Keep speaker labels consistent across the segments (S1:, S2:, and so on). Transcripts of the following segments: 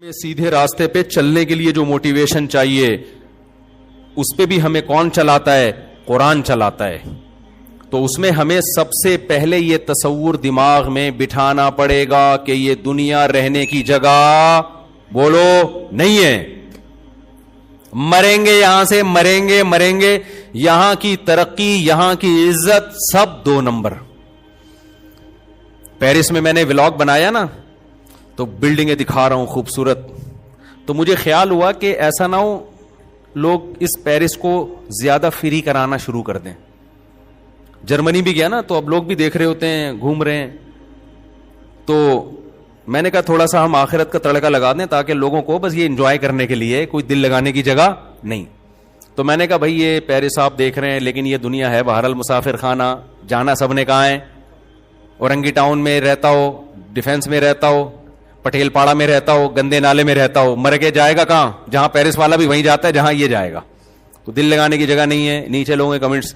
S1: سیدھے راستے پہ چلنے کے لیے جو موٹیویشن چاہیے اس پہ بھی ہمیں کون چلاتا ہے؟ قرآن چلاتا ہے. تو اس میں ہمیں سب سے پہلے یہ تصور دماغ میں بٹھانا پڑے گا کہ یہ دنیا رہنے کی جگہ بولو نہیں ہے. مریں گے یہاں سے، مریں گے. یہاں کی ترقی، یہاں کی عزت سب 2 نمبر. پیرس میں میں نے ولاگ بنایا نا، تو بلڈنگیں دکھا رہا ہوں خوبصورت، تو مجھے خیال ہوا کہ ایسا نہ ہو لوگ اس پیرس کو زیادہ فری کرانا شروع کر دیں. جرمنی بھی گیا نا، تو اب لوگ بھی دیکھ رہے ہوتے ہیں، گھوم رہے ہیں. تو میں نے کہا تھوڑا سا ہم آخرت کا تڑکا لگا دیں تاکہ لوگوں کو بس یہ انجوائے کرنے کے لیے، کوئی دل لگانے کی جگہ نہیں. تو میں نے کہا بھائی یہ پیرس آپ دیکھ رہے ہیں، لیکن یہ دنیا ہے بہرحال مسافر خانہ، جانا سب نے کہاں ہے. اورنگی ٹاؤن میں رہتا ہو، ڈیفینس میں رہتا ہو، پٹیل پاڑا میں رہتا ہو، گندے نالے میں رہتا ہو، مر کے جائے گا کہاں؟ جہاں پیرس والا بھی وہیں جاتا ہے جہاں یہ جائے گا. تو دل لگانے کی جگہ نہیں ہے. نیچے لوگوں کے کمنٹس،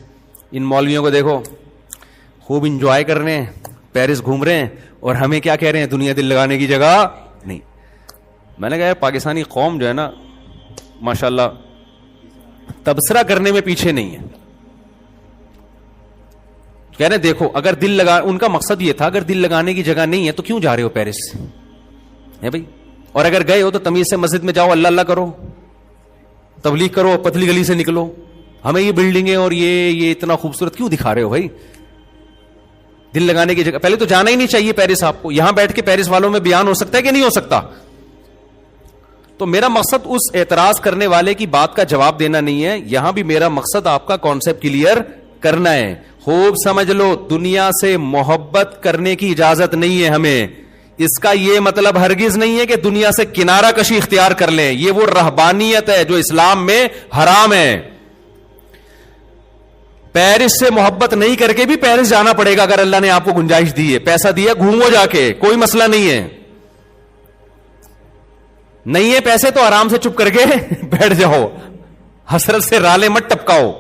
S1: ان مولویوں کو دیکھو خوب انجوائے کر رہے ہیں، پیرس گھوم رہے ہیں، اور ہمیں کیا کہہ رہے ہیں؟ دنیا دل لگانے کی جگہ نہیں. میں نے کہا پاکستانی قوم جو ہے نا ماشاءاللہ تبصرہ کرنے میں پیچھے نہیں ہے. کہہ رہے ہیں دیکھو اگر دل لگا، ان کا مقصد یہ تھا اگر دل لگانے کی جگہ نہیں ہے تو کیوں جا رہے ہو پیرس ہے بھائی؟ اور اگر گئے ہو تو تمیز سے مسجد میں جاؤ، اللہ اللہ کرو، تبلیغ کرو، پتلی گلی سے نکلو. ہمیں یہ بلڈنگیں اور یہ اتنا خوبصورت کیوں دکھا رہے ہو بھائی؟ دل لگانے کی جگہ پہلے تو جانا ہی نہیں چاہیے پیرس. آپ کو یہاں بیٹھ کے پیرس والوں میں بیان ہو سکتا ہے کہ نہیں ہو سکتا؟ تو میرا مقصد اس اعتراض کرنے والے کی بات کا جواب دینا نہیں ہے. یہاں بھی میرا مقصد آپ کا کانسیپٹ کلیئر کرنا ہے. خوب سمجھ لو، دنیا سے محبت کرنے کی اجازت نہیں ہے ہمیں. اس کا یہ مطلب ہرگز نہیں ہے کہ دنیا سے کنارہ کشی اختیار کر لیں. یہ وہ رہبانیت ہے جو اسلام میں حرام ہے. پیرس سے محبت نہیں کر کے بھی پیرس جانا پڑے گا اگر اللہ نے آپ کو گنجائش دی ہے، پیسہ دیا، گھومو جا کے، کوئی مسئلہ نہیں ہے. نہیں ہے پیسے تو آرام سے چپ کر کے بیٹھ جاؤ، حسرت سے رالے مت ٹپکاؤ.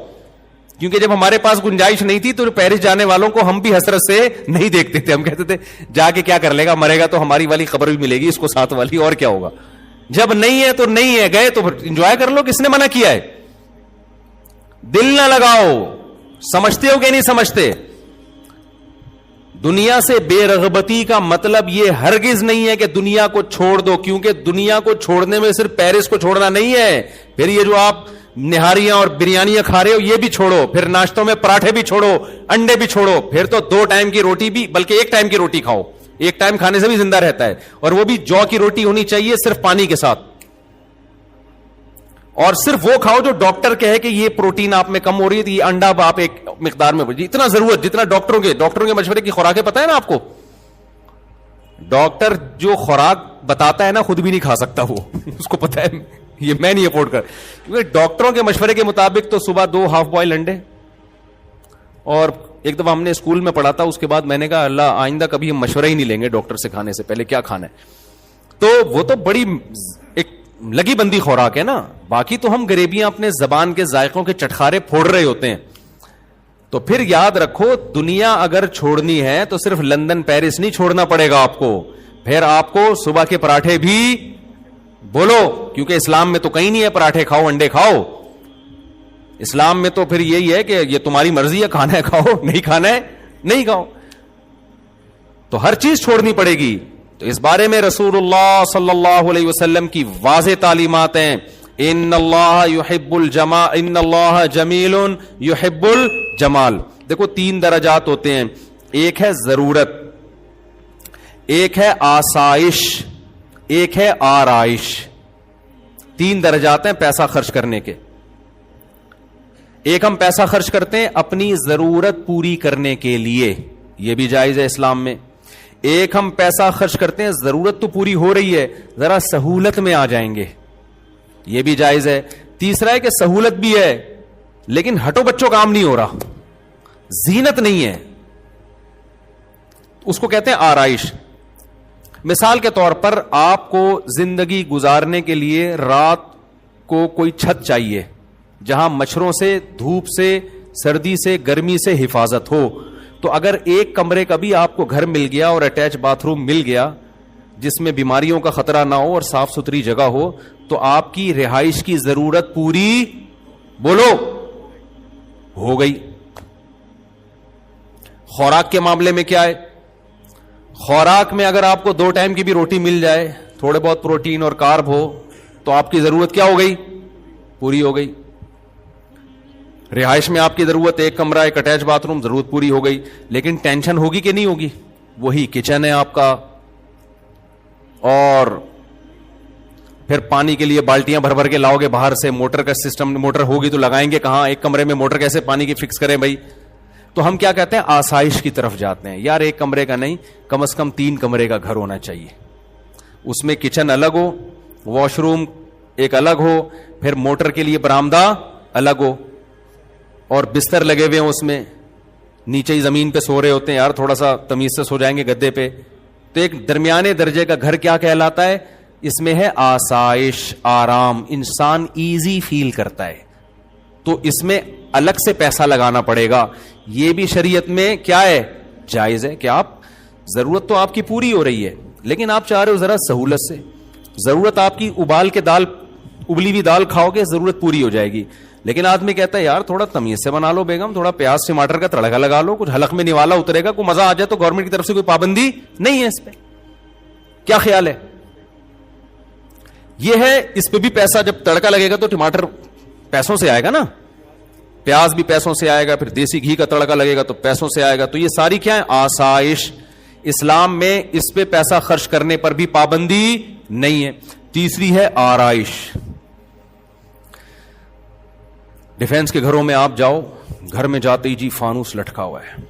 S1: کیونکہ جب ہمارے پاس گنجائش نہیں تھی تو پیرس جانے والوں کو ہم بھی حسرت سے نہیں دیکھتے تھے. ہم کہتے تھے جا کے کیا کر لے گا، مرے گا تو ہماری والی خبر بھی ملے گی اس کو، ساتھ والی، اور کیا ہوگا. جب نہیں ہے تو نہیں ہے، گئے تو انجوائے کر لو. کس نے منع کیا ہے؟ دل نہ لگاؤ. سمجھتے ہو کہ نہیں سمجھتے؟ دنیا سے بے رغبتی کا مطلب یہ ہرگز نہیں ہے کہ دنیا کو چھوڑ دو، کیونکہ دنیا کو چھوڑنے میں صرف پیرس کو چھوڑنا نہیں ہے. پھر یہ جو آپ نہاریاں اور بریانیاں کھا رہے ہو یہ بھی چھوڑو، پھر ناشتوں میں پراٹھے بھی چھوڑو، انڈے بھی چھوڑو. پھر تو 2 ٹائم کی روٹی بھی، بلکہ 1 ٹائم کی روٹی کھاؤ. 1 ٹائم کھانے سے بھی زندہ رہتا ہے، اور وہ بھی جو کی روٹی ہونی چاہیے صرف پانی کے ساتھ. اور صرف وہ کھاؤ جو ڈاکٹر کہے کہ یہ پروٹین آپ میں کم ہو رہی ہے، تو یہ انڈا آپ ایک مقدار میں اتنا ضرورت، جتنا ڈاکٹروں کے مشورے کی خوراکیں پتہ ہے نا آپ کو. ڈاکٹر جو خوراک بتاتا ہے نا خود بھی نہیں کھا سکتا وہ اس کو پتہ ہے یہ میں نہیں افورڈ کر. کیونکہ ڈاکٹروں کے مشورے کے مطابق تو صبح 2 ہاف بوائل انڈے. اور ایک دفعہ ہم نے اسکول میں پڑھا تھا، اس کے بعد میں نے کہا اللہ آئندہ کبھی ہم مشورہ ہی نہیں لیں گے ڈاکٹر سے کھانے سے پہلے کیا کھانا ہے. تو وہ تو بڑی ایک لگی بندی خوراک ہے نا. باقی تو ہم غریبیاں اپنے زبان کے ذائقوں کے چٹخارے پھوڑ رہے ہوتے ہیں. تو پھر یاد رکھو دنیا اگر چھوڑنی ہے تو صرف لندن پیرس نہیں چھوڑنا پڑے گا آپ کو. پھر آپ کو صبح کے پراٹھے بھی بولو، کیونکہ اسلام میں تو کہیں نہیں ہے پراٹھے کھاؤ انڈے کھاؤ. اسلام میں تو پھر یہی ہے کہ یہ تمہاری مرضی ہے، کھانا ہے کھاؤ، نہیں کھانا ہے نہیں کھاؤ. تو ہر چیز چھوڑنی پڑے گی. تو اس بارے میں رسول اللہ صلی اللہ علیہ وسلم کی واضح تعلیمات ہیں. ان اللہ یحب الجمال، ان اللہ جمیل یحب الجمال. دیکھو 3 درجات ہوتے ہیں، ایک ہے ضرورت، ایک ہے آسائش، ایک ہے آرائش. 3 درجات ہیں پیسہ خرچ کرنے کے. ایک ہم پیسہ خرچ کرتے ہیں اپنی ضرورت پوری کرنے کے لیے، یہ بھی جائز ہے اسلام میں. ایک ہم پیسہ خرچ کرتے ہیں ضرورت تو پوری ہو رہی ہے، ذرا سہولت میں آ جائیں گے، یہ بھی جائز ہے. تیسرا ہے کہ سہولت بھی ہے لیکن ہٹو بچوں کام نہیں ہو رہا، زینت نہیں ہے، اس کو کہتے ہیں آرائش. مثال کے طور پر آپ کو زندگی گزارنے کے لیے رات کو کوئی چھت چاہیے جہاں مچھروں سے، دھوپ سے، سردی سے، گرمی سے حفاظت ہو. تو اگر ایک کمرے کا بھی آپ کو گھر مل گیا اور اٹیچ باتھ روم مل گیا جس میں بیماریوں کا خطرہ نہ ہو اور صاف ستھری جگہ ہو, تو آپ کی رہائش کی ضرورت پوری بولو ہو گئی. خوراک کے معاملے میں کیا ہے؟ خوراک میں اگر آپ کو 2 ٹائم کی بھی روٹی مل جائے, تھوڑے بہت پروٹین اور کارب ہو, تو آپ کی ضرورت کیا ہو گئی؟ پوری ہو گئی. رہائش میں آپ کی ضرورت 1 کمرہ, 1 اٹیچ باتھ روم, ضرورت پوری ہو گئی. لیکن ٹینشن ہوگی کہ نہیں ہوگی؟ وہی کچن ہے آپ کا, اور پھر پانی کے لیے بالٹیاں بھر بھر کے لاؤ گے باہر سے, موٹر کا سسٹم, موٹر ہوگی تو لگائیں گے کہاں؟ 1 کمرے میں موٹر کیسے پانی کی فکس کریں بھائی؟ تو ہم کیا کہتے ہیں؟ آسائش کی طرف جاتے ہیں. یار 1 کمرے کا نہیں, کم از کم 3 کمرے کا گھر ہونا چاہیے. اس میں کچن الگ ہو, واش روم ایک الگ ہو, پھر موٹر کے لیے برآمدہ الگ ہو, اور بستر لگے ہوئے ہیں اس میں. نیچے ہی زمین پہ سو رہے ہوتے ہیں, یار تھوڑا سا تمیز سے سو جائیں گے گدے پہ. تو ایک درمیانے درجے کا گھر کیا کہلاتا ہے؟ اس میں ہے آسائش, آرام, انسان ایزی فیل کرتا ہے. تو اس میں الگ سے پیسہ لگانا پڑے گا. یہ بھی شریعت میں کیا ہے؟ جائز ہے کہ آپ, ضرورت تو آپ کی پوری ہو رہی ہے, لیکن آپ چاہ رہے ہو ذرا سہولت سے. ضرورت آپ کی ابال کے دال, ابلی ہوئی دال کھاؤ گے, ضرورت پوری ہو جائے گی. لیکن آدمی کہتا ہے یار تھوڑا تمیز سے بنا لو بیگم, تھوڑا پیاز ٹماٹر کا تڑکا لگا لو, کچھ حلق میں نوالا اترے گا, کوئی مزہ آ جائے. تو گورنمنٹ کی طرف سے کوئی پابندی نہیں ہے اس پہ. کیا خیال ہے؟ یہ ہے, اس پہ بھی پیسہ, جب تڑکا لگے گا تو ٹماٹر پیسوں سے آئے گا نا, پیاز بھی پیسوں سے آئے گا, پھر دیسی گھی کا تڑکا لگے گا تو پیسوں سے آئے گا. تو یہ ساری کیا ہے؟ آسائش. اسلام میں اس پہ پیسہ خرچ کرنے پر بھی پابندی نہیں ہے. تیسری ہے آرائش. ڈیفینس کے گھروں میں آپ جاؤ, گھر میں جاتے ہی جی فانوس لٹکا ہوا ہے,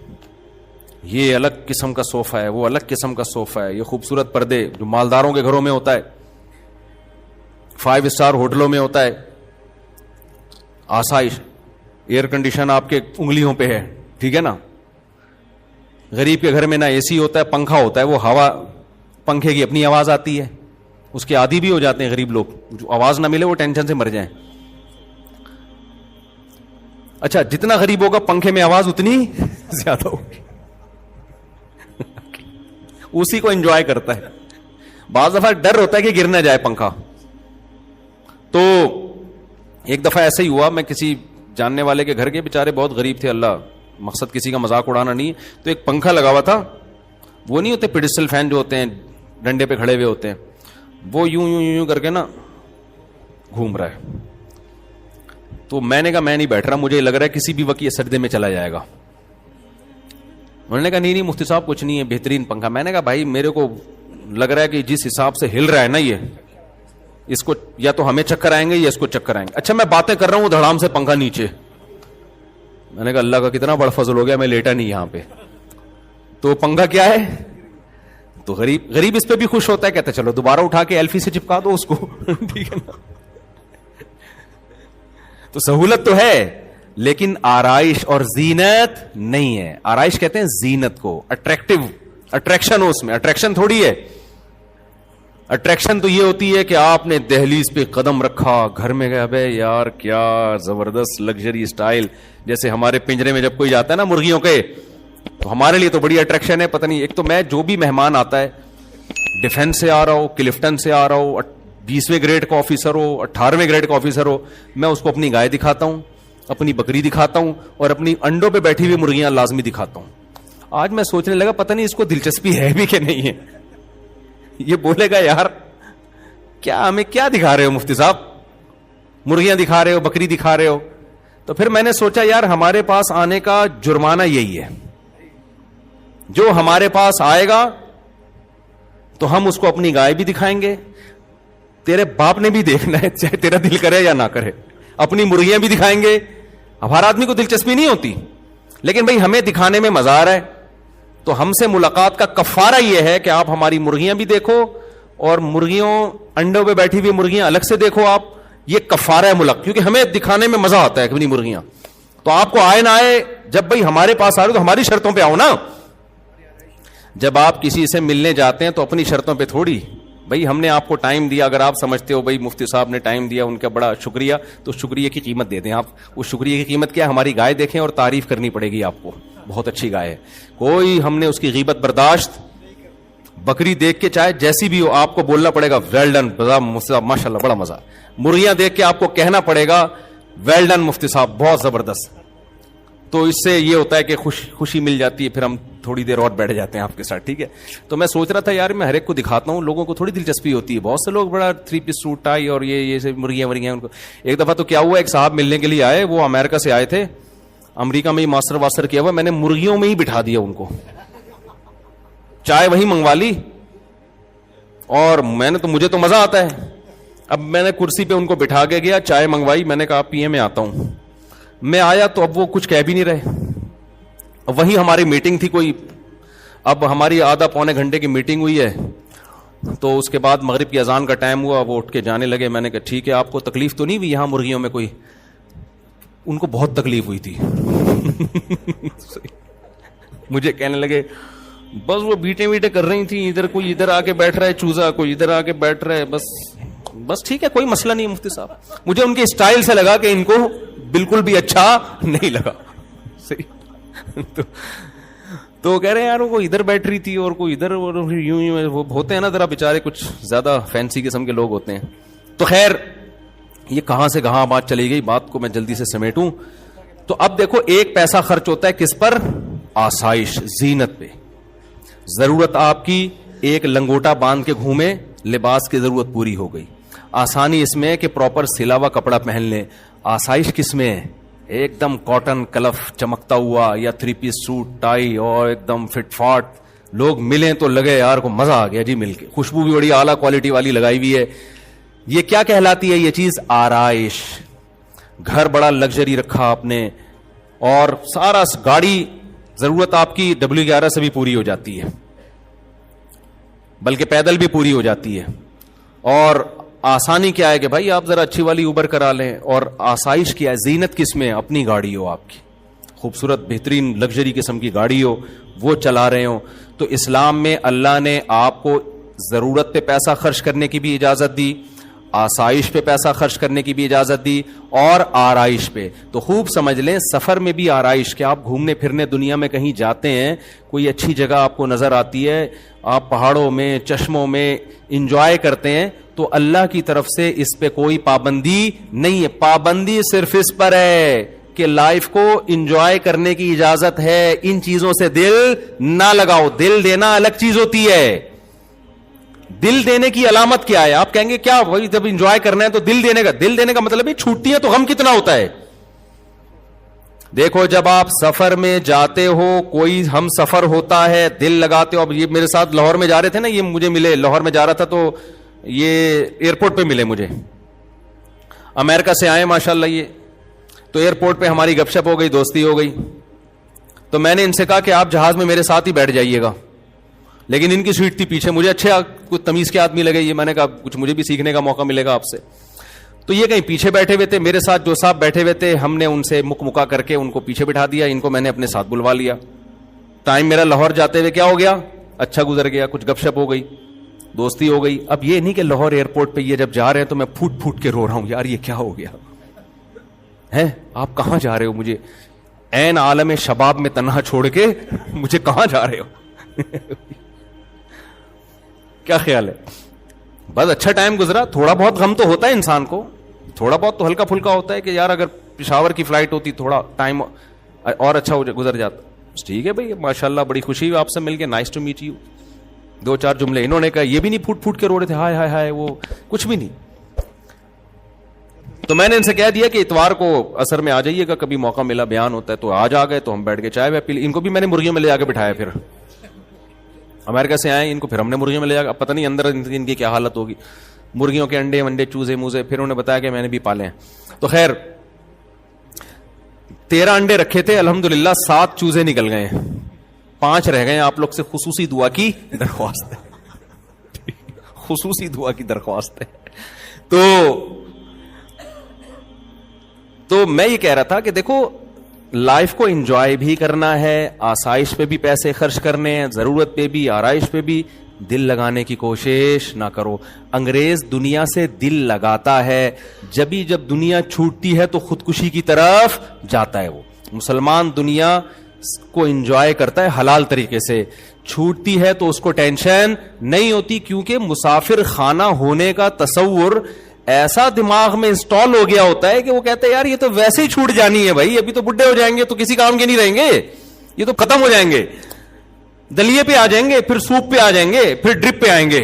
S1: یہ الگ قسم کا صوفہ ہے, وہ الگ قسم کا صوفہ ہے, یہ خوبصورت پردے جو مالداروں کے گھروں میں ہوتا ہے, 5 اسٹار ہوٹلوں میں ہوتا ہے. آسائش. ایئر کنڈیشن آپ کے انگلیوں پہ ہے, ٹھیک ہے نا. غریب کے گھر میں نہ اے سی ہوتا ہے, پنکھا ہوتا ہے, وہ ہوا پنکھے کی اپنی آواز آتی ہے, اس کے عادی بھی ہو جاتے ہیں غریب لوگ. جو آواز نہ ملے وہ ٹینشن سے مر جائیں. اچھا, جتنا غریب ہوگا پنکھے میں آواز اتنی زیادہ ہوگی, اسی کو انجوائے کرتا ہے. بعض دفعہ ڈر ہوتا ہے کہ گر نہ جائے پنکھا. تو ایک دفعہ ایسا ہی ہوا, میں کسی جاننے والے کے گھر کے, بیچارے بہت غریب تھے, اللہ, مقصد کسی کا مذاق اڑانا نہیں. تو ایک پنکھا لگا ہوا تھا, وہ نہیں ہوتے پیڈسٹل فین جو ہوتے ہیں ڈنڈے پہ کھڑے ہوئے ہوتے ہیں, وہ یوں یوں یوں کر کے نا گھوم رہا ہے. تو میں نے کہا میں نہیں بیٹھ رہا, مجھے لگ رہا ہے کسی بھی وقت یہ سجدے میں چلا جائے گا. انہوں نے کہا نہیں مفتی صاحب کچھ نہیں ہے, بہترین پنکھا. میں نے کہا بھائی میرے کو لگ رہا ہے کہ جس حساب سے ہل رہا ہے نا یہ, اس کو یا تو ہمیں چکر آئیں گے یا اس کو چکر آئیں گے. اچھا میں باتیں کر رہا ہوں, دھڑام سے پنکھا نیچے. میں نے کہا اللہ کا کتنا بڑا فضل ہو گیا, میں لیٹا نہیں یہاں پہ. تو پنکھا کیا ہے, تو غریب اس پہ بھی خوش ہوتا ہے, کہتا ہے چلو دوبارہ اٹھا کے ایلفی سے چپکا دو اس کو, ٹھیک ہے نا. تو سہولت تو ہے, لیکن آرائش اور زینت نہیں ہے. آرائش کہتے ہیں زینت کو, اٹریکشن ہو اس میں. اٹریکشن تھوڑی ہے. اٹریکشن تو یہ ہوتی ہے کہ آپ نے دہلیز پہ قدم رکھا, گھر میں گئے, ابے یار کیا زبردست لگژری اسٹائل. جیسے ہمارے پنجرے میں جب کوئی جاتا ہے نا مرغیوں کے, تو ہمارے لیے تو بڑی اٹریکشن ہے. پتہ نہیں, ایک تو میں جو بھی مہمان آتا ہے, ڈیفینس سے آ رہا ہو, کلفٹن سے آ رہا ہو, 20ویں گریڈ کا آفیسر ہو, 18ویں گریڈ کا آفیسر ہو, میں اس کو اپنی گائے دکھاتا ہوں, اپنی بکری دکھاتا ہوں, اور اپنی انڈوں پہ بیٹھی ہوئی مرغیاں لازمی دکھاتا ہوں. آج میں سوچنے لگا پتہ نہیں اس کو دلچسپی ہے بھی کہ نہیں ہے. یہ بولے گا یار کیا ہمیں کیا دکھا رہے ہو مفتی صاحب, مرغیاں دکھا رہے ہو, بکری دکھا رہے ہو. تو پھر میں نے سوچا یار ہمارے پاس آنے کا جرمانہ یہی ہے, جو ہمارے پاس آئے گا تو ہم اس کو اپنی گائے بھی دکھائیں گے, تیرے باپ نے بھی دیکھنا ہے چاہے تیرا دل کرے یا نہ کرے, اپنی مرغیاں بھی دکھائیں گے. اب ہر آدمی کو دلچسپی نہیں ہوتی, لیکن بھائی ہمیں دکھانے میں مزہ آ رہا ہے, تو ہم سے ملاقات کا کفارہ یہ ہے کہ آپ ہماری مرغیاں بھی دیکھو, اور مرغیوں انڈوں پہ بیٹھی ہوئی مرغیاں الگ سے دیکھو آپ. یہ کفارہ ہے ملک, کیونکہ ہمیں دکھانے میں مزہ آتا ہے اپنی مرغیاں. تو آپ کو آئے نہ آئے, جب بھائی ہمارے پاس آ رہے تو ہماری شرطوں پہ آؤ نا. جب آپ کسی سے ملنے جاتے ہیں تو اپنی شرطوں پہ تھوڑی, بھائی ہم نے آپ کو ٹائم دیا, اگر آپ سمجھتے ہو بھائی مفتی صاحب نے ٹائم دیا, ان کا بڑا شکریہ, تو شکریہ کی قیمت دے دیں آپ. اس شکریہ کی قیمت کیا ہے, ہماری گائے دیکھیں اور تعریف کرنی پڑے گی آپ کو, بہت اچھی گائے ہے, کوئی ہم نے اس کی غیبت برداشت بکری دیکھ کے چاہے جیسی بھی ہو آپ کو بولنا پڑے گا ویل ڈن ماشاء اللہ بڑا مزہ. مرغیاں دیکھ کے آپ کو کہنا پڑے گا ویل ڈن مفتی صاحب بہت زبردست. تو اس سے یہ ہوتا ہے کہ خوشی مل جاتی ہے, پھر ہم تھوڑی دیر اور بیٹھ جاتے ہیں آپ کے ساتھ. ٹھیک ہے, تو میں سوچ رہا تھا یار میں ہر ایک کو دکھاتا ہوں, لوگوں کو تھوڑی دلچسپی ہوتی ہے. بہت سے لوگ بڑا 3 پیس سوٹ ٹائی اور یہ مرغیاں ان کو. ایک دفعہ تو کیا ہوا, ایک صاحب ملنے کے لیے آئے, وہ امریکہ سے آئے تھے, امریکہ میں ہی ماسٹر واسٹر کیا ہوا, میں نے مرغیوں میں ہی بٹھا دیا ان کو, چائے وہی منگوا لی, اور مجھے تو مزہ آتا ہے. اب میں نے کرسی پہ ان کو بٹھا کے گیا, چائے منگوائی, میں نے کہا پیے میں آتا ہوں. میں آیا تو اب وہ کچھ کہہ بھی نہیں رہے. وہیں ہماری میٹنگ تھی کوئی, اب ہماری آدھا پونے گھنٹے کی میٹنگ ہوئی ہے, تو اس کے بعد مغرب کی اذان کا ٹائم ہوا, وہ اٹھ کے جانے لگے. میں نے کہا ٹھیک ہے, آپ کو تکلیف تو نہیں ہوئی یہاں مرغیوں میں کوئی؟ ان کو بہت تکلیف ہوئی تھی. مجھے کہنے لگے بس وہ بیٹے بیٹے کر رہی تھیں, ادھر کوئی ادھر آ کے بیٹھ رہا ہے چوزا, کوئی ادھر آ کے بیٹھ رہا ہے, بس ٹھیک ہے کوئی مسئلہ نہیں مفتی صاحب. مجھے ان کے اسٹائل سے لگا کہ ان کو بالکل بھی اچھا نہیں لگا. صحیح. تو کہہ رہے ہیں یار وہ ادھر بیٹھ رہی تھی اور کوئی ادھر, یوں وہ ہوتے ہیں نا ذرا بےچارے کچھ زیادہ فینسی قسم کے لوگ ہوتے ہیں. تو خیر یہ کہاں سے کہاں بات چلی گئی, بات کو میں جلدی سے سمیٹوں. تو اب دیکھو ایک پیسہ خرچ ہوتا ہے کس پر؟ آسائش, زینت پہ. ضرورت آپ کی ایک لنگوٹا باندھ کے گھومے, لباس کی ضرورت پوری ہو گئی. آسانی اس میں کہ پراپر سلا ہوا کپڑا پہن لیں. آسائش کس میں ہے؟ ایک دم کاٹن کلف چمکتا ہوا, یا 3 پیس سوٹ ٹائی اور ایک دم فٹ فاٹ. لوگ ملیں تو لگے یار کو مزہ آ گیا جی مل کے, خوشبو بھی بڑی اعلیٰ کوالٹی والی لگائی ہوئی ہے. یہ کیا کہلاتی ہے یہ چیز؟ آرائش. گھر بڑا لگژری رکھا آپ نے, اور سارا گاڑی ضرورت آپ کی W11 سے بھی پوری ہو جاتی ہے, بلکہ پیدل بھی پوری ہو جاتی ہے. اور آسانی کیا ہے کہ بھائی آپ ذرا اچھی والی اوبر کرا لیں. اور آسائش کیا ہے؟ زینت کس میں؟ اپنی گاڑی ہو آپ کی, خوبصورت بہترین لگژری قسم کی گاڑی ہو, وہ چلا رہے ہو. تو اسلام میں اللہ نے آپ کو ضرورت پہ پیسہ خرچ کرنے کی بھی اجازت دی, آسائش پہ پیسہ خرچ کرنے کی بھی اجازت دی, اور آرائش پہ. تو خوب سمجھ لیں سفر میں بھی آرائش, کہ آپ گھومنے پھرنے دنیا میں کہیں جاتے ہیں, کوئی اچھی جگہ آپ کو نظر آتی ہے, آپ پہاڑوں میں چشموں میں انجوائے کرتے ہیں, تو اللہ کی طرف سے اس پہ کوئی پابندی نہیں ہے. پابندی صرف اس پر ہے کہ لائف کو انجوائے کرنے کی اجازت ہے, ان چیزوں سے دل نہ لگاؤ. دل دینا الگ چیز ہوتی ہے. دل دینے کی علامت کیا ہے؟ آپ کہیں گے کیا وہی جب انجوائے کرنا ہے تو دل دینے کا مطلب ہے چھوٹتی ہے تو غم کتنا ہوتا ہے. دیکھو جب آپ سفر میں جاتے ہو, کوئی ہم سفر ہوتا ہے, دل لگاتے ہو. اب یہ میرے ساتھ لاہور میں جا رہے تھے نا, یہ مجھے ملے, لاہور میں جا رہا تھا تو یہ ایئرپورٹ پہ ملے مجھے, امریکہ سے آئے ماشاءاللہ. یہ تو ایئرپورٹ پہ ہماری گپ شپ ہو گئی, دوستی ہو گئی. تو میں نے ان سے کہا کہ آپ جہاز میں میرے ساتھ ہی بیٹھ جائیے گا, لیکن ان کی سیٹ تھی پیچھے. مجھے اچھے کچھ تمیز کے آدمی لگے یہ, میں نے کہا کچھ مجھے بھی سیکھنے کا موقع ملے گا آپ سے. تو یہ کہیں پیچھے بیٹھے ہوئے تھے, میرے ساتھ جو صاحب بیٹھے ہوئے تھے ہم نے ان سے مکا کر کے ان کو پیچھے بٹھا دیا, ان کو میں نے اپنے ساتھ بلوا لیا. ٹائم میرا لاہور جاتے ہوئے کیا ہو گیا, اچھا گزر گیا, کچھ گپ شپ ہو گئی, دوستی ہو گئی. اب یہ نہیں کہ لاہور ایئرپورٹ پہ یہ جب جا رہے ہیں تو میں پھوٹ پھوٹ کے رو رہا ہوں یار یہ کیا ہو گیا ہے, آپ کہاں جا رہے ہو, مجھے عین عالم شباب میں تنہا چھوڑ کے مجھے کہاں جا رہے ہو. کیا خیال ہے؟ بس اچھا ٹائم گزرا. تھوڑا بہت غم تو ہوتا ہے انسان کو, تھوڑا بہت تو ہلکا پھلکا ہوتا ہے کہ یار اگر پشاور کی فلائٹ ہوتی تھوڑا ٹائم اور اچھا گزر جاتا. ٹھیک ہے بھائی, ماشاءاللہ بڑی خوشی ہوئی آپ سے مل کے, نائس ٹو میٹ یو. 2-4 جملے انہوں نے کہا, یہ بھی نہیں پھوٹ پھوٹ کے رو رہے تھے ہائے ہائے ہائے, وہ کچھ بھی نہیں. تو میں نے ان سے کہہ دیا کہ اتوار کو عصر میں آ جائیے گا, کبھی موقع ملا بیان ہوتا ہے. تو آج آ گئے, تو ہم بیٹھ کے چائے پی لی. ان کو بھی میں نے مرغیوں میں لے جا کے بٹھایا, پھر امریکہ سے آئے ان کو پھر ہم نے مرغیوں میں لے جا, اب پتہ نہیں اندر ان کی کیا حالت ہوگی, مرغیوں کے انڈے ونڈے چوزے موزے. پھر انہوں نے بتایا کہ میں نے بھی پالے ہیں. تو خیر 13 انڈے رکھے تھے, الحمدللہ 7 چوزے نکل گئے ہیں, 5 رہ گئے. آپ لوگ سے خصوصی دعا کی درخواست ہے, خصوصی دعا کی درخواست ہے. تو میں یہ کہہ رہا تھا کہ دیکھو لائف کو انجوائے بھی کرنا ہے, آسائش پہ بھی پیسے خرچ کرنے ہیں, ضرورت پہ بھی, آرائش پہ بھی. دل لگانے کی کوشش نہ کرو. انگریز دنیا سے دل لگاتا ہے, جب دنیا چھوٹتی ہے تو خودکشی کی طرف جاتا ہے. وہ مسلمان دنیا کو انجوائے کرتا ہے حلال طریقے سے, چھوٹتی ہے تو اس کو ٹینشن نہیں ہوتی, کیونکہ مسافر خانہ ہونے کا تصور ایسا دماغ میں انسٹال ہو گیا ہوتا ہے کہ وہ کہتے ہیں یار یہ تو ویسے ہی چھوٹ جانی ہے بھائی, ابھی تو بڈھے ہو جائیں گے تو کسی کام کے نہیں رہیں گے, یہ تو ختم ہو جائیں گے, دلیے پہ آ جائیں گے, پھر سوپ پہ آ جائیں گے, پھر ڈرپ پہ آئیں گے.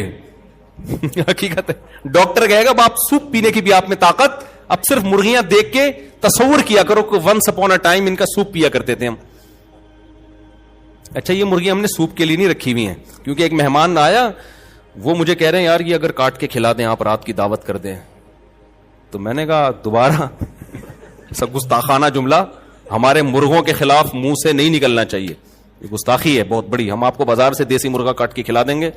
S1: حقیقت ہے, ڈاکٹر کہے گا باپ سوپ پینے کی بھی آپ میں طاقت, اب صرف مرغیاں دیکھ کے تصور کیا کرو کہ ونس اپون اے ٹائم ان کا سوپ پیا کرتے تھے ہم. اچھا یہ مرغیاں ہم نے سوپ کے لیے نہیں رکھی ہوئی ہیں, کیونکہ ایک مہمان آیا, وہ مجھے کہہ رہے ہیں یار یہ اگر کاٹ کے کھلا دیں آپ, رات کی دعوت کر دیں. تو میں نے کہا دوبارہ سب گستاخانہ جملہ ہمارے مرغوں کے خلاف منہ سے نہیں نکلنا چاہیے, یہ گستاخی ہے بہت بڑی. ہم آپ کو بازار سے دیسی مرغا کاٹ کے کھلا دیں گے,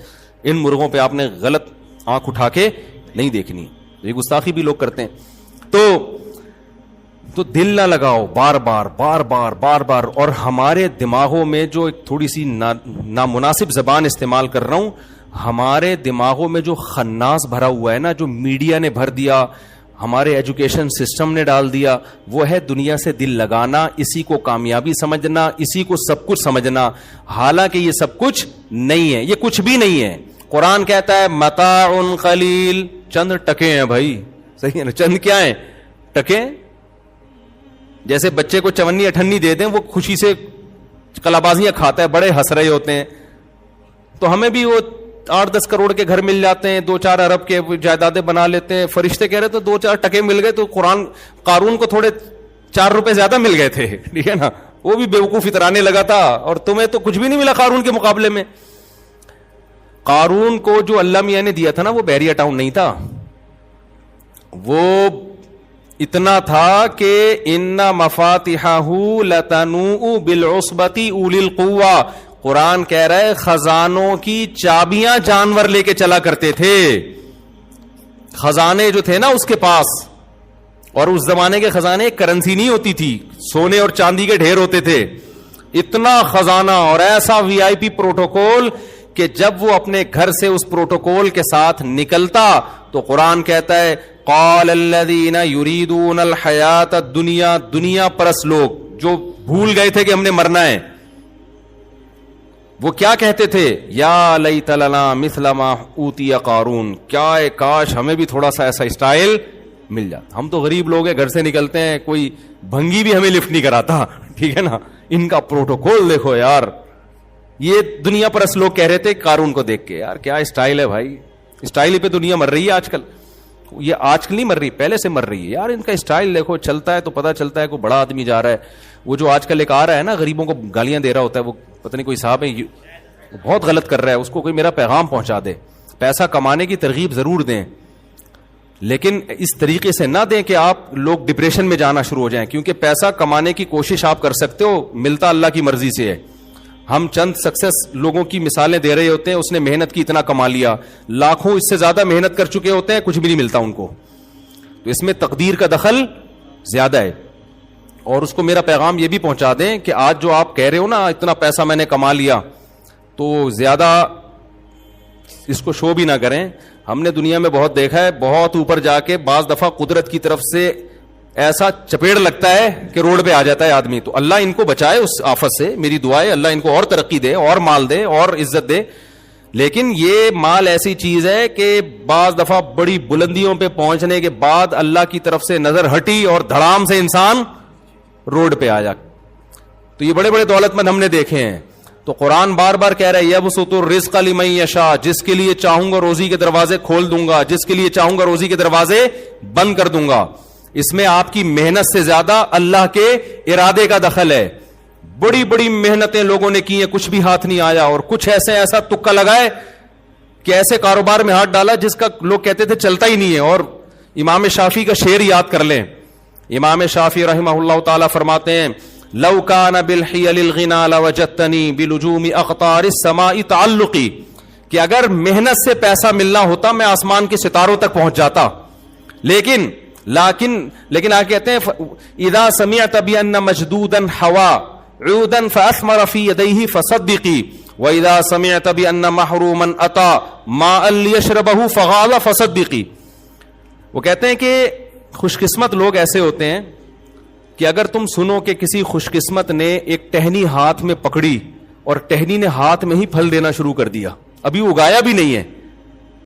S1: ان مرغوں پہ آپ نے غلط آنکھ اٹھا کے نہیں دیکھنی, یہ گستاخی بھی لوگ کرتے ہیں. تو دل نہ لگاؤ بار بار بار بار بار بار. اور ہمارے دماغوں میں جو ایک تھوڑی سی نامناسب زبان استعمال کر رہا ہوں, ہمارے دماغوں میں جو خناس بھرا ہوا ہے نا, جو میڈیا نے بھر دیا, ہمارے ایجوکیشن سسٹم نے ڈال دیا, وہ ہے دنیا سے دل لگانا, اسی کو کامیابی سمجھنا, اسی کو سب کچھ سمجھنا. حالانکہ یہ سب کچھ نہیں ہے, یہ کچھ بھی نہیں ہے. قرآن کہتا ہے متاع قلیل, چند ٹکے ہیں بھائی, صحیح ہے نا, چند کیا ہیں, ٹکے. جیسے بچے کو چونی اٹھنی دے دیں, وہ خوشی سے کلابازیاں کھاتا ہے, بڑے ہنس رہے ہوتے ہیں. تو ہمیں بھی وہ 8-10 کروڑ کے گھر مل جاتے ہیں, 2-4 ارب کے جائیدادیں بنا لیتے ہیں. فرشتے کہہ رہے تو 2-4 ٹکے مل گئے, تو قارون کو تھوڑے 4 روپے زیادہ مل گئے تھے, ٹھیک ہے نا, وہ بھی بیوقوف اترانے لگا تھا, اور تمہیں تو کچھ بھی نہیں ملا قارون کے مقابلے میں. قارون کو جو اللہ میاں نے دیا تھا نا, وہ بیریا ٹاؤن نہیں تھا, وہ اتنا تھا کہ ان مفاتحہ لتنوء بالعصبۃ اولی القوہ. قرآن کہہ رہا ہے خزانوں کی چابیاں جانور لے کے چلا کرتے تھے. خزانے جو تھے نا اس کے پاس, اور اس زمانے کے خزانے کرنسی نہیں ہوتی تھی, سونے اور چاندی کے ڈھیر ہوتے تھے. اتنا خزانہ اور ایسا وی آئی پی پروٹوکول کہ جب وہ اپنے گھر سے اس پروٹوکول کے ساتھ نکلتا تو قرآن کہتا ہے قال الذین یریدون الحیات الدنیا, دنیا پرست لوگ جو بھول گئے تھے کہ ہم نے مرنا ہے, وہ کیا کہتے تھے, یا لیت لنا مثل ما اوتی قارون, کیا کاش ہمیں بھی تھوڑا سا ایسا اسٹائل مل جاتا. ہم تو غریب لوگ ہیں, گھر سے نکلتے ہیں, کوئی بھنگی بھی ہمیں لفٹ نہیں کراتا, ٹھیک ہے نا. ان کا پروٹوکول دیکھو یار. یہ دنیا پرست لوگ کہہ رہے تھے قارون کو دیکھ کے, یار کیا اسٹائل ہے بھائی, اسٹائل پہ دنیا مر رہی ہے آج کل. یہ آج کل نہیں مر رہی, پہلے سے مر رہی ہے یار. ان کا اسٹائل دیکھو, چلتا ہے تو پتا چلتا ہے کوئی بڑا آدمی جا رہا ہے. وہ جو آج کل ایک آ رہا ہے نا, غریبوں کو گالیاں دے رہا ہوتا ہے, وہ پتہ نہیں کوئی صاحب ہے, بہت غلط کر رہا ہے, اس کو کوئی میرا پیغام پہنچا دے. پیسہ کمانے کی ترغیب ضرور دیں, لیکن اس طریقے سے نہ دیں کہ آپ لوگ ڈپریشن میں جانا شروع ہو جائیں, کیونکہ پیسہ کمانے کی کوشش آپ کر سکتے ہو, ملتا اللہ کی مرضی سے ہے. ہم چند سکسیس لوگوں کی مثالیں دے رہے ہوتے ہیں, اس نے محنت کی اتنا کما لیا, لاکھوں اس سے زیادہ محنت کر چکے ہوتے ہیں, کچھ بھی نہیں ملتا ان کو. تو اس میں تقدیر کا دخل زیادہ ہے. اور اس کو میرا پیغام یہ بھی پہنچا دیں کہ آج جو آپ کہہ رہے ہو نا اتنا پیسہ میں نے کما لیا, تو زیادہ اس کو شو بھی نہ کریں. ہم نے دنیا میں بہت دیکھا ہے, بہت اوپر جا کے بعض دفعہ قدرت کی طرف سے ایسا چپیڑ لگتا ہے کہ روڈ پہ آ جاتا ہے آدمی. تو اللہ ان کو بچائے اس آفت سے, میری دعا ہے اللہ ان کو اور ترقی دے, اور مال دے, اور عزت دے. لیکن یہ مال ایسی چیز ہے کہ بعض دفعہ بڑی بلندیوں پہ پہنچنے کے بعد اللہ کی طرف سے نظر ہٹی اور دھڑام سے انسان روڈ پہ آ جا. تو یہ بڑے بڑے دولت مند ہم نے دیکھے ہیں. تو قرآن بار بار کہہ رہا ہے یبسط الرزق لمن یشاء, جس کے لیے چاہوں گا روزی کے دروازے کھول دوں گا, جس کے لیے چاہوں گا روزی کے دروازے بند کر دوں گا. اس میں آپ کی محنت سے زیادہ اللہ کے ارادے کا دخل ہے. بڑی بڑی محنتیں لوگوں نے کی ہیں, کچھ بھی ہاتھ نہیں آیا, اور کچھ ایسا تکا لگائے کہ ایسے کاروبار میں ہاتھ ڈالا جس کا لوگ کہتے تھے چلتا ہی نہیں ہے. اور امام شافعی کا شعر یاد کر لیں. امام شافعی رحمہ اللہ تعالی فرماتے ہیں لو کان بالحیل الغنا لوجدتنی بلجوم اقطار السماء تعلقی, کہ اگر محنت سے پیسہ ملنا ہوتا میں آسمان کے ستاروں تک پہنچ جاتا. لیکن آگے کہتے ہیں اذا سمعت بان مجدودا حوا عودا فاثمر في يديه فصدقي واذا سمعت بان محروما اتى ماء ليشربه فغال فصدقي. وہ کہتے ہیں کہ خوش قسمت لوگ ایسے ہوتے ہیں کہ اگر تم سنو کہ کسی خوش قسمت نے ایک ٹہنی ہاتھ میں پکڑی اور ٹہنی نے ہاتھ میں ہی پھل دینا شروع کر دیا, ابھی اگایا بھی نہیں ہے,